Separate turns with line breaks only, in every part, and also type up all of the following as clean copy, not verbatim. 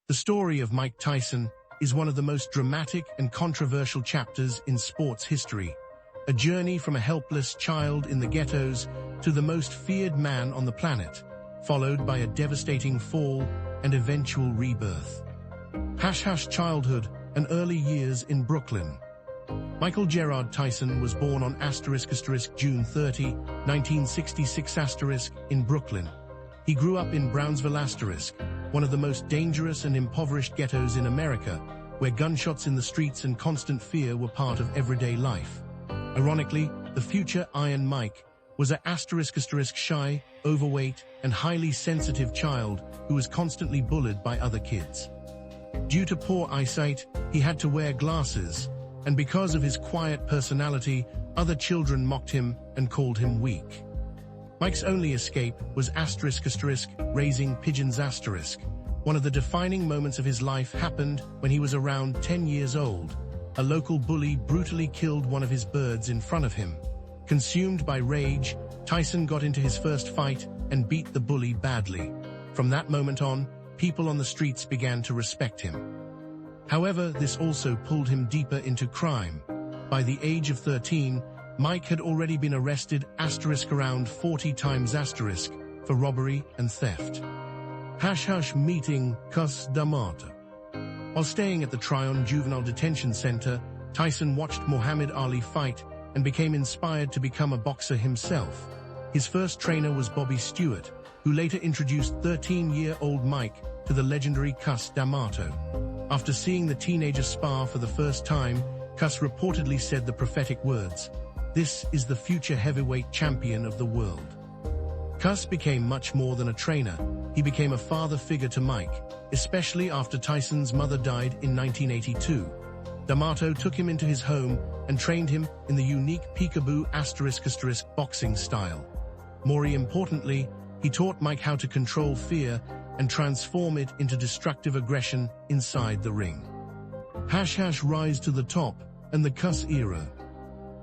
The story of Mike Tyson is one of the most dramatic and controversial chapters in sports history. A journey from a helpless child in the ghettos to the most feared man on the planet, followed by a devastating fall and eventual rebirth. Childhood and early years in Brooklyn. Michael Gerard Tyson was born on June 30, 1966 in Brooklyn. He grew up in Brownsville, one of the most dangerous and impoverished ghettos in America, where gunshots in the streets and constant fear were part of everyday life. Ironically, the future Iron Mike was a shy, overweight, and highly sensitive child who was constantly bullied by other kids. Due to poor eyesight, he had to wear glasses, and because of his quiet personality, other children mocked him and called him weak. Mike's only escape was raising pigeons. One of the defining moments of his life happened when he was around 10 years old. A local bully brutally killed one of his birds in front of him. Consumed by rage, Tyson got into his first fight and beat the bully badly. From that moment on, people on the streets began to respect him. However, this also pulled him deeper into crime. By the age of 13, Mike had already been arrested around 40 times for robbery and theft. Meeting Cus D'Amato. While staying at the Tryon Juvenile Detention Center, Tyson watched Muhammad Ali fight and became inspired to become a boxer himself. His first trainer was Bobby Stewart, who later introduced 13-year-old Mike to the legendary Cus D'Amato. After seeing the teenager spar for the first time, Cus reportedly said the prophetic words, "This is the future heavyweight champion of the world." Cus became much more than a trainer. He became a father figure to Mike, especially after Tyson's mother died in 1982. D'Amato took him into his home and trained him in the unique peekaboo boxing style. More importantly, he taught Mike how to control fear and transform it into destructive aggression inside the ring. Rise to the top and the Cus era.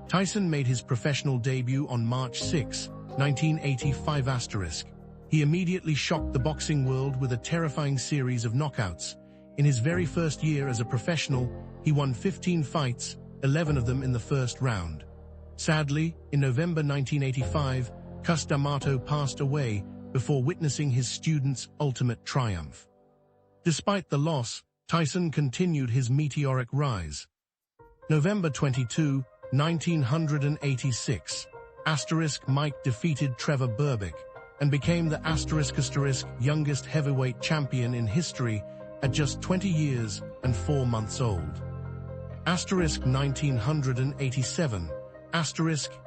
Tyson made his professional debut on March 6, 1985 *. He immediately shocked the boxing world with a terrifying series of knockouts. In his very first year as a professional, he won 15 fights, 11 of them in the first round. Sadly, in November 1985, Cus D'Amato passed away before witnessing his student's ultimate triumph. Despite the loss, Tyson continued his meteoric rise. November 22, 1986. Mike defeated Trevor Berbick and became the youngest heavyweight champion in history at just 20 years and 4 months old. 1987.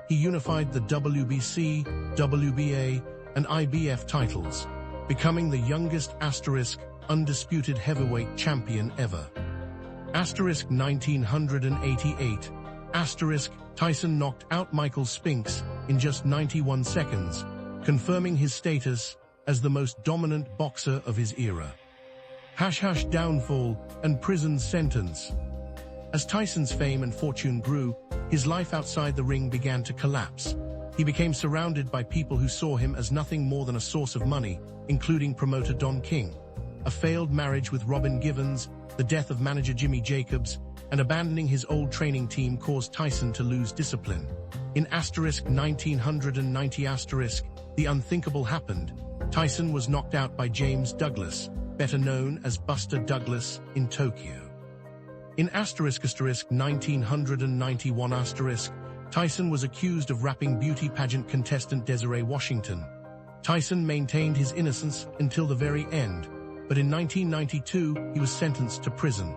He unified the WBC, WBA, and IBF titles, becoming the youngest undisputed heavyweight champion ever. 1988. Tyson knocked out Michael Spinks in just 91 seconds, confirming his status as the most dominant boxer of his era. Downfall and prison sentence. As Tyson's fame and fortune grew, his life outside the ring began to collapse. He became surrounded by people who saw him as nothing more than a source of money, including promoter Don King. A failed marriage with Robin Givens, the death of manager Jimmy Jacobs, and abandoning his old training team caused Tyson to lose discipline. In 1990 the unthinkable happened. Tyson was knocked out by James Douglas, better known as Buster Douglas, in Tokyo. In 1991 Tyson was accused of rapping beauty pageant contestant Desiree Washington. Tyson maintained his innocence until the very end, but in 1992 he was sentenced to prison.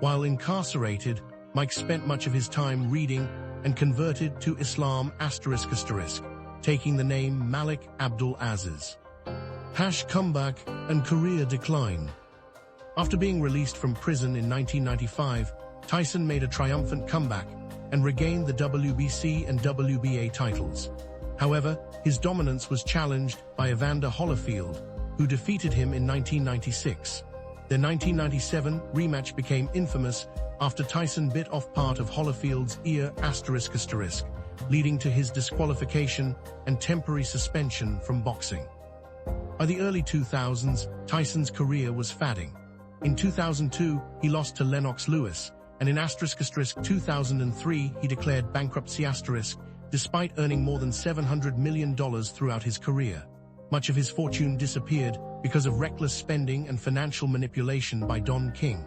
While incarcerated, Mike spent much of his time reading and converted to Islam **, taking the name Malik Abdul Aziz. Comeback and career decline. After being released from prison in 1995, Tyson made a triumphant comeback and regained the WBC and WBA titles. However, his dominance was challenged by Evander Holyfield, who defeated him in 1996. Their 1997 rematch became infamous after Tyson bit off part of Holyfield's ear **, leading to his disqualification and temporary suspension from boxing. By the early 2000s, Tyson's career was fading. In 2002, he lost to Lennox Lewis, and in *** 2003, he declared bankruptcy **, despite earning more than $700 million throughout his career. Much of his fortune disappeared because of reckless spending and financial manipulation by Don King.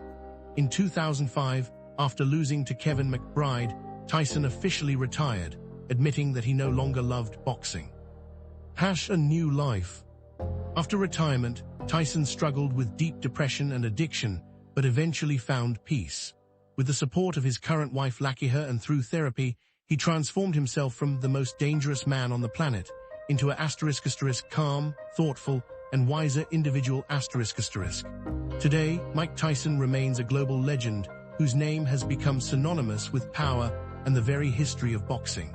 In 2005, after losing to Kevin McBride, Tyson officially retired, admitting that he no longer loved boxing. A new life. After retirement, Tyson struggled with deep depression and addiction, but eventually found peace. With the support of his current wife Lakiha and through therapy, he transformed himself from the most dangerous man on the planet into a *** calm, thoughtful, and wiser individual ***. Today, Mike Tyson remains a global legend whose name has become synonymous with power and the very history of boxing.